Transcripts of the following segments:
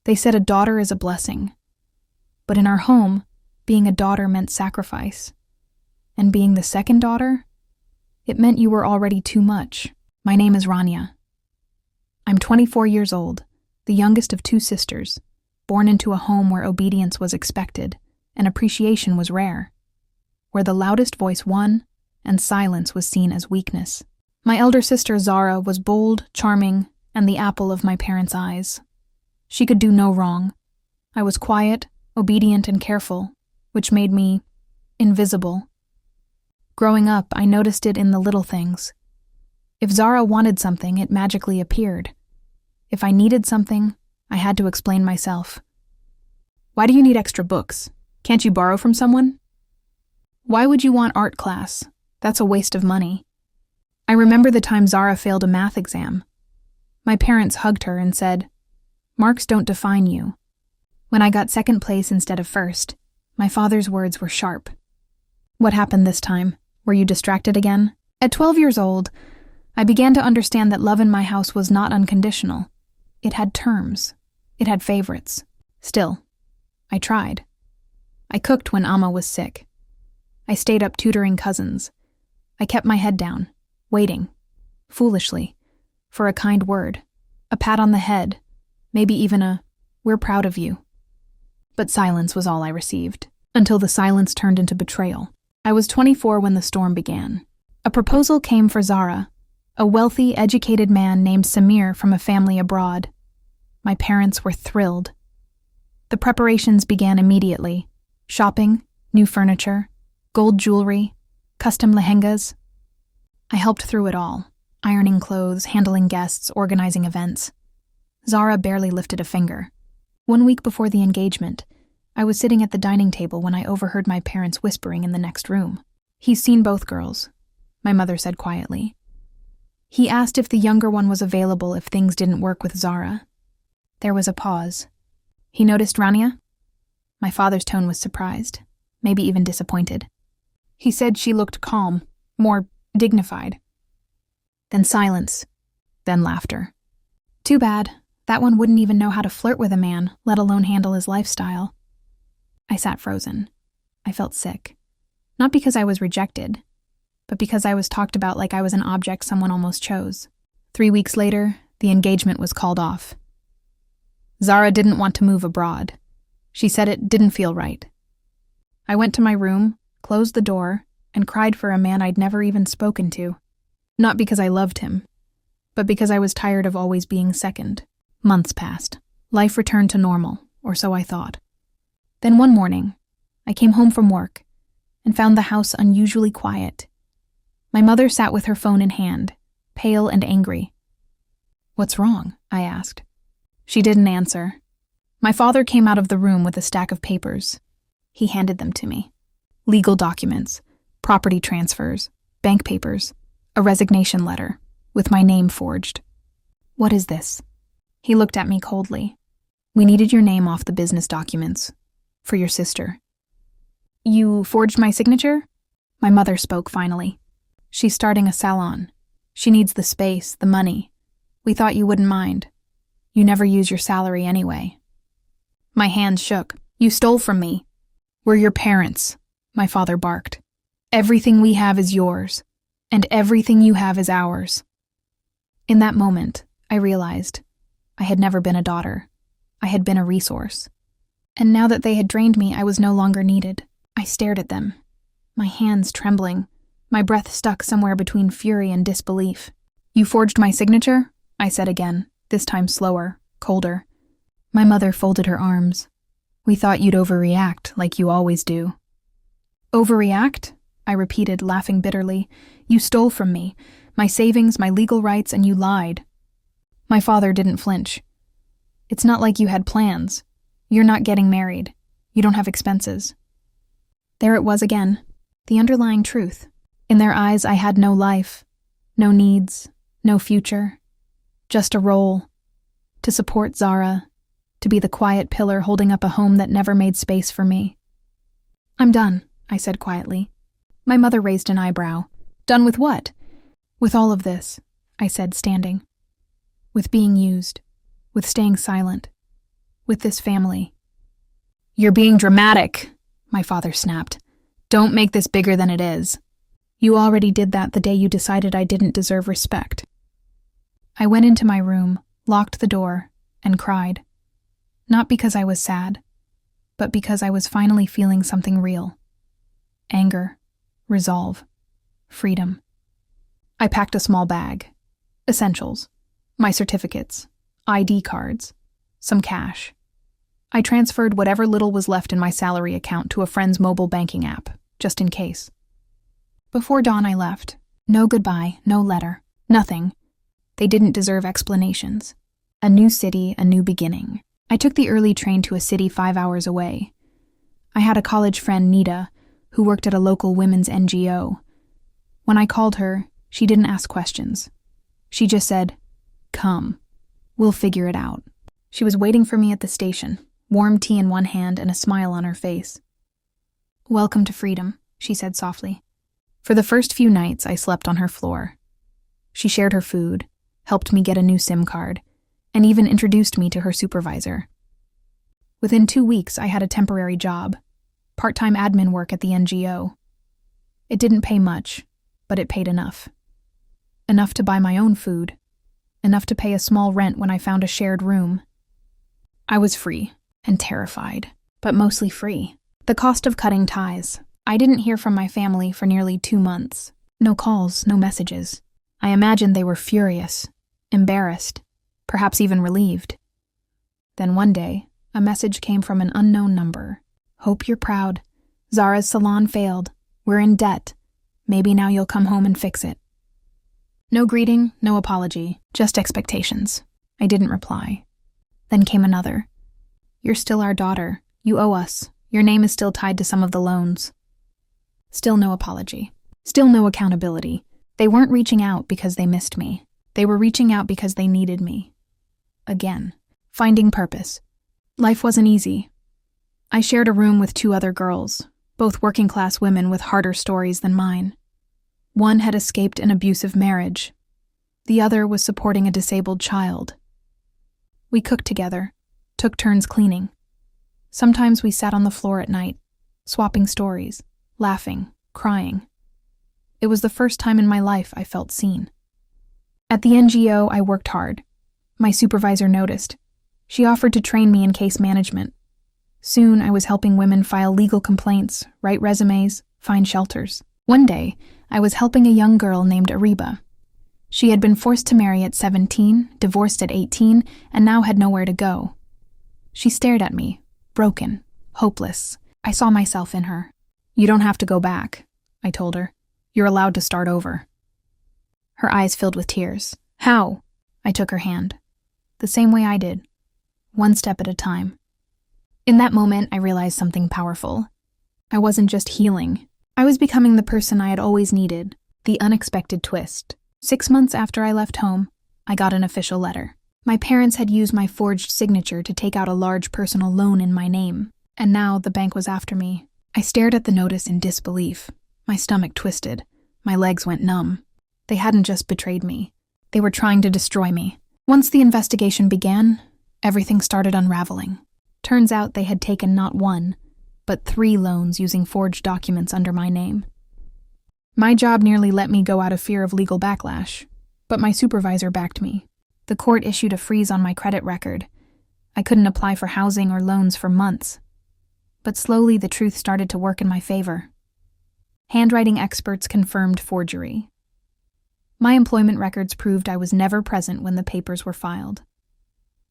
They said a daughter is a blessing. But in our home, being a daughter meant sacrifice. And being the second daughter, it meant you were already too much. My name is Rania. I'm 24 years old, the youngest of two sisters, born into a home where obedience was expected and appreciation was rare, where the loudest voice won and silence was seen as weakness. My elder sister Zara was bold, charming, and the apple of my parents' eyes. She could do no wrong. I was quiet, obedient, and careful, which made me invisible. Growing up, I noticed it in the little things. If Zara wanted something, it magically appeared. If I needed something, I had to explain myself. Why do you need extra books? Can't you borrow from someone? Why would you want art class? That's a waste of money. I remember the time Zara failed a math exam. My parents hugged her and said, "Marks don't define you." When I got second place instead of first, my father's words were sharp. What happened this time? Were you distracted again? At 12 years old, I began to understand that love in my house was not unconditional. It had terms. It had favorites. Still, I tried. I cooked when Amma was sick. I stayed up tutoring cousins. I kept my head down, waiting, foolishly, for a kind word, a pat on the head, maybe even a, "We're proud of you." But silence was all I received, until the silence turned into betrayal. I was 24 when the storm began. A proposal came for Zara, a wealthy, educated man named Samir from a family abroad. My parents were thrilled. The preparations began immediately. Shopping, new furniture, gold jewelry, custom lehengas. I helped through it all, ironing clothes, handling guests, organizing events. Zara barely lifted a finger. 1 week before the engagement, I was sitting at the dining table when I overheard my parents whispering in the next room. "He's seen both girls," my mother said quietly. "He asked if the younger one was available if things didn't work with Zara." There was a pause. "He noticed Rania?" My father's tone was surprised, maybe even disappointed. He said she looked calm, more dignified. Then silence, then laughter. "Too bad. That one wouldn't even know how to flirt with a man, let alone handle his lifestyle." I sat frozen. I felt sick. Not because I was rejected, but because I was talked about like I was an object someone almost chose. 3 weeks later, the engagement was called off. Zara didn't want to move abroad. She said it didn't feel right. I went to my room, closed the door, and cried for a man I'd never even spoken to. Not because I loved him, but because I was tired of always being second. Months passed. Life returned to normal, or so I thought. Then one morning, I came home from work and found the house unusually quiet. My mother sat with her phone in hand, pale and angry. "What's wrong?" I asked. She didn't answer. My father came out of the room with a stack of papers. He handed them to me. Legal documents, property transfers, bank papers, a resignation letter, with my name forged. "What is this?" He looked at me coldly. "We needed your name off the business documents. For your sister." "You forged my signature?" My mother spoke finally. "She's starting a salon. She needs the space, the money. We thought you wouldn't mind. You never use your salary anyway." My hands shook. "You stole from me. We're your parents," my father barked. "Everything we have is yours, and everything you have is ours." In that moment, I realized I had never been a daughter. I had been a resource. And now that they had drained me, I was no longer needed. I stared at them, my hands trembling, my breath stuck somewhere between fury and disbelief. "You forged my signature?" I said again, this time slower, colder. My mother folded her arms. "We thought you'd overreact, like you always do." "Overreact?" I repeated, laughing bitterly. "You stole from me, my savings, my legal rights, and you lied." My father didn't flinch. "It's not like you had plans. You're not getting married. You don't have expenses." There it was again, the underlying truth. In their eyes, I had no life, no needs, no future, just a role. To support Zara, to be the quiet pillar holding up a home that never made space for me. "I'm done," I said quietly. My mother raised an eyebrow. "Done with what?" "With all of this," I said, standing. "With being used, with staying silent. with this family. "You're being dramatic," my father snapped. "Don't make this bigger than it is." "You already did that the day you decided I didn't deserve respect." I went into my room, locked the door, and cried. Not because I was sad, but because I was finally feeling something real. Anger, resolve, freedom. I packed a small bag. Essentials. My certificates, ID cards, some cash. I transferred whatever little was left in my salary account to a friend's mobile banking app, just in case. Before dawn I left. No goodbye, no letter, nothing. They didn't deserve explanations. A new city, a new beginning. I took the early train to a city 5 hours away. I had a college friend, Nita, who worked at a local women's NGO. When I called her, she didn't ask questions. She just said, "Come. We'll figure it out." She was waiting for me at the station, warm tea in one hand and a smile on her face. "Welcome to freedom," she said softly. For the first few nights, I slept on her floor. She shared her food, helped me get a new SIM card, and even introduced me to her supervisor. Within 2 weeks, I had a temporary job, part-time admin work at the NGO. It didn't pay much, but it paid enough. Enough to buy my own food, enough to pay a small rent when I found a shared room. I was free and terrified, but mostly free. The cost of cutting ties. I didn't hear from my family for nearly 2 months. No calls, no messages. I imagined they were furious, embarrassed, perhaps even relieved. Then one day, a message came from an unknown number. "Hope you're proud. Zara's salon failed. We're in debt. Maybe now you'll come home and fix it." No greeting, no apology, just expectations. I didn't reply. Then came another. "You're still our daughter. You owe us. Your name is still tied to some of the loans." Still no apology. Still no accountability. They weren't reaching out because they missed me. They were reaching out because they needed me. Again, finding purpose. Life wasn't easy. I shared a room with 2 other girls, both working-class women with harder stories than mine. One had escaped an abusive marriage. The other was supporting a disabled child. We cooked together, took turns cleaning. Sometimes we sat on the floor at night, swapping stories, laughing, crying. It was the first time in my life I felt seen. At the NGO, I worked hard. My supervisor noticed. She offered to train me in case management. Soon, I was helping women file legal complaints, write resumes, find shelters. One day, I was helping a young girl named Ariba. She had been forced to marry at 17, divorced at 18, and now had nowhere to go. She stared at me, broken, hopeless. I saw myself in her. "You don't have to go back," I told her. "You're allowed to start over." Her eyes filled with tears. "How?" I took her hand. The same way I did. One step at a time. In that moment, I realized something powerful. I wasn't just healing. I was becoming the person I had always needed, the unexpected twist. 6 months after I left home, I got an official letter. My parents had used my forged signature to take out a large personal loan in my name, and now the bank was after me. I stared at the notice in disbelief. My stomach twisted. My legs went numb. They hadn't just betrayed me. They were trying to destroy me. Once the investigation began, everything started unraveling. Turns out they had taken not 1, but 3 loans using forged documents under my name. My job nearly let me go out of fear of legal backlash, but my supervisor backed me. The court issued a freeze on my credit record. I couldn't apply for housing or loans for months. But slowly the truth started to work in my favor. Handwriting experts confirmed forgery. My employment records proved I was never present when the papers were filed.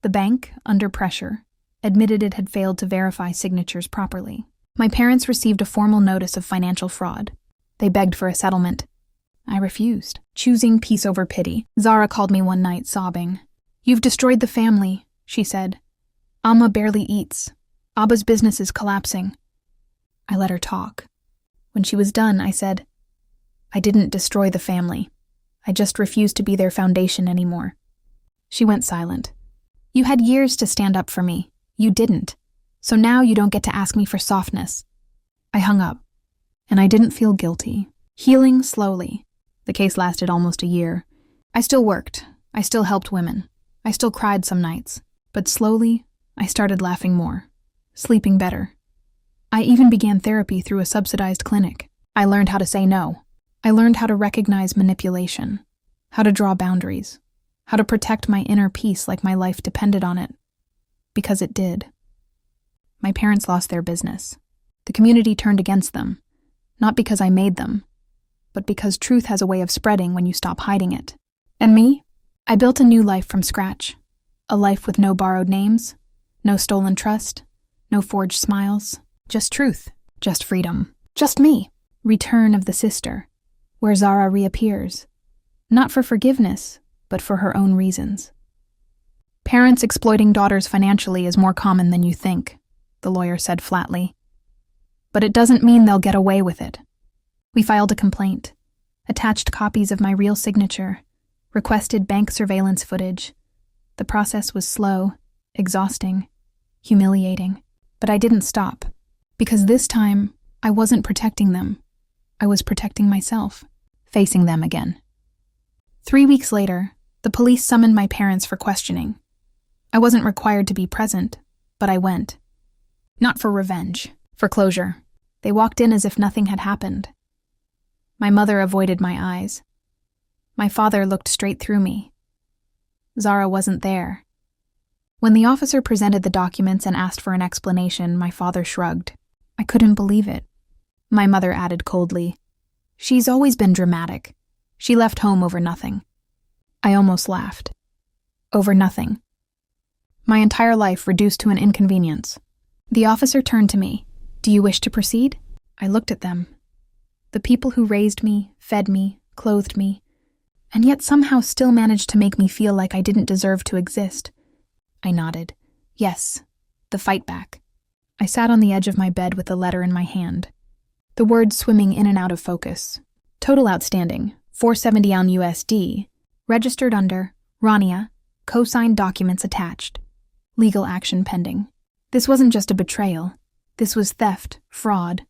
The bank, under pressure, admitted it had failed to verify signatures properly. My parents received a formal notice of financial fraud. They begged for a settlement. I refused, choosing peace over pity. Zara called me one night, sobbing. "You've destroyed the family," she said. "Amma barely eats. Abba's business is collapsing." I let her talk. When she was done, I said, "I didn't destroy the family. I just refused to be their foundation anymore." She went silent. "You had years to stand up for me. You didn't. So now you don't get to ask me for softness." I hung up, and I didn't feel guilty. Healing slowly. The case lasted almost a year. I still worked. I still helped women. I still cried some nights. But slowly, I started laughing more, sleeping better. I even began therapy through a subsidized clinic. I learned how to say no. I learned how to recognize manipulation, how to draw boundaries, how to protect my inner peace like my life depended on it. Because it did. My parents lost their business. The community turned against them, not because I made them, but because truth has a way of spreading when you stop hiding it. And me? I built a new life from scratch. A life with no borrowed names, no stolen trust, no forged smiles, just truth, just freedom, just me. Return of the sister, where Zara reappears, not for forgiveness, but for her own reasons. Parents exploiting daughters financially is more common than you think, the lawyer said flatly. But it doesn't mean they'll get away with it. We filed a complaint, attached copies of my real signature, requested bank surveillance footage. The process was slow, exhausting, humiliating. But I didn't stop, because this time I wasn't protecting them. I was protecting myself, facing them again. 3 weeks later, the police summoned my parents for questioning. I wasn't required to be present, but I went. Not for revenge, for closure. They walked in as if nothing had happened. My mother avoided my eyes. My father looked straight through me. Zara wasn't there. When the officer presented the documents and asked for an explanation, my father shrugged. I couldn't believe it. My mother added coldly, "She's always been dramatic. She left home over nothing." I almost laughed. Over nothing. My entire life reduced to an inconvenience. The officer turned to me. "Do you wish to proceed?" I looked at them. The people who raised me, fed me, clothed me, and yet somehow still managed to make me feel like I didn't deserve to exist. I nodded. Yes, the fight back. I sat on the edge of my bed with the letter in my hand, the words swimming in and out of focus. Total outstanding, $470 on USD, registered under Rania, co-signed documents attached. Legal action pending. This wasn't just a betrayal. This was theft, fraud,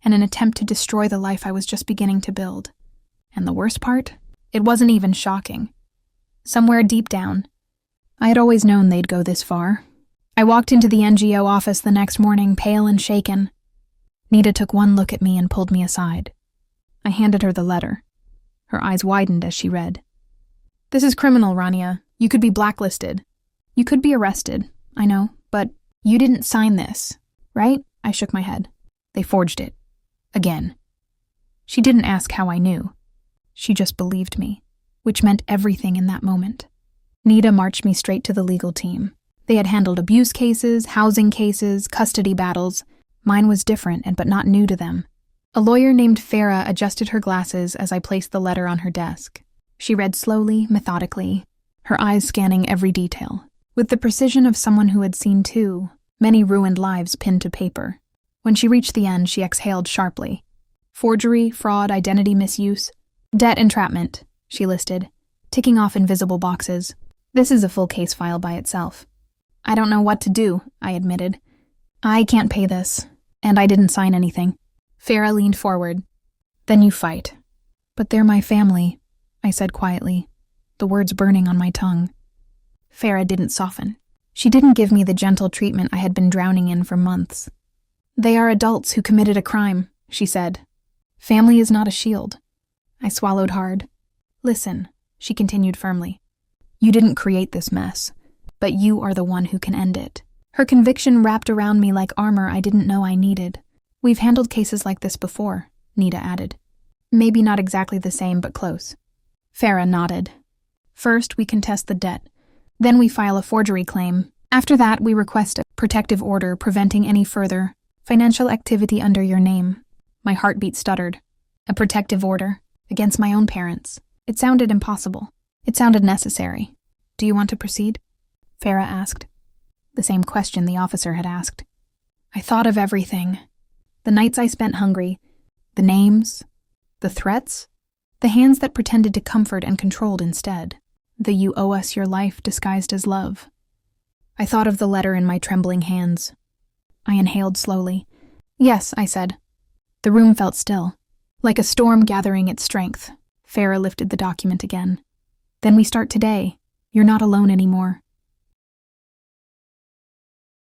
and an attempt to destroy the life I was just beginning to build. And the worst part? It wasn't even shocking. Somewhere deep down, I had always known they'd go this far. I walked into the NGO office the next morning, pale and shaken. Nita took one look at me and pulled me aside. I handed her the letter. Her eyes widened as she read. "This is criminal, Rania. You could be blacklisted. You could be arrested, I know, but you didn't sign this, right?" I shook my head. "They forged it. Again." She didn't ask how I knew. She just believed me, which meant everything in that moment. Nita marched me straight to the legal team. They had handled abuse cases, housing cases, custody battles. Mine was different, but not new to them. A lawyer named Farah adjusted her glasses as I placed the letter on her desk. She read slowly, methodically, her eyes scanning every detail, with the precision of someone who had seen many ruined lives pinned to paper. When she reached the end, she exhaled sharply. "Forgery, fraud, identity misuse, debt entrapment," she listed, ticking off invisible boxes. "This is a full case file by itself." "I don't know what to do," I admitted. "I can't pay this, and I didn't sign anything." Farah leaned forward. "Then you fight." "But they're my family," I said quietly, the words burning on my tongue. Farah didn't soften. She didn't give me the gentle treatment I had been drowning in for months. "They are adults who committed a crime," she said. "Family is not a shield." I swallowed hard. "Listen," she continued firmly. "You didn't create this mess, but you are the one who can end it." Her conviction wrapped around me like armor I didn't know I needed. "We've handled cases like this before," Nita added. "Maybe not exactly the same, but close." Farah nodded. "First, we contest the debt. Then we file a forgery claim. After that, we request a protective order preventing any further financial activity under your name." My heartbeat stuttered. A protective order? Against my own parents. It sounded impossible. It sounded necessary. "Do you want to proceed?" Farah asked. The same question the officer had asked. I thought of everything. The nights I spent hungry. The names. The threats. The hands that pretended to comfort and controlled instead. The "you owe us your life" disguised as love. I thought of the letter in my trembling hands. I inhaled slowly. "Yes," I said. The room felt still, like a storm gathering its strength. Farah lifted the document again. "Then we start today. You're not alone anymore.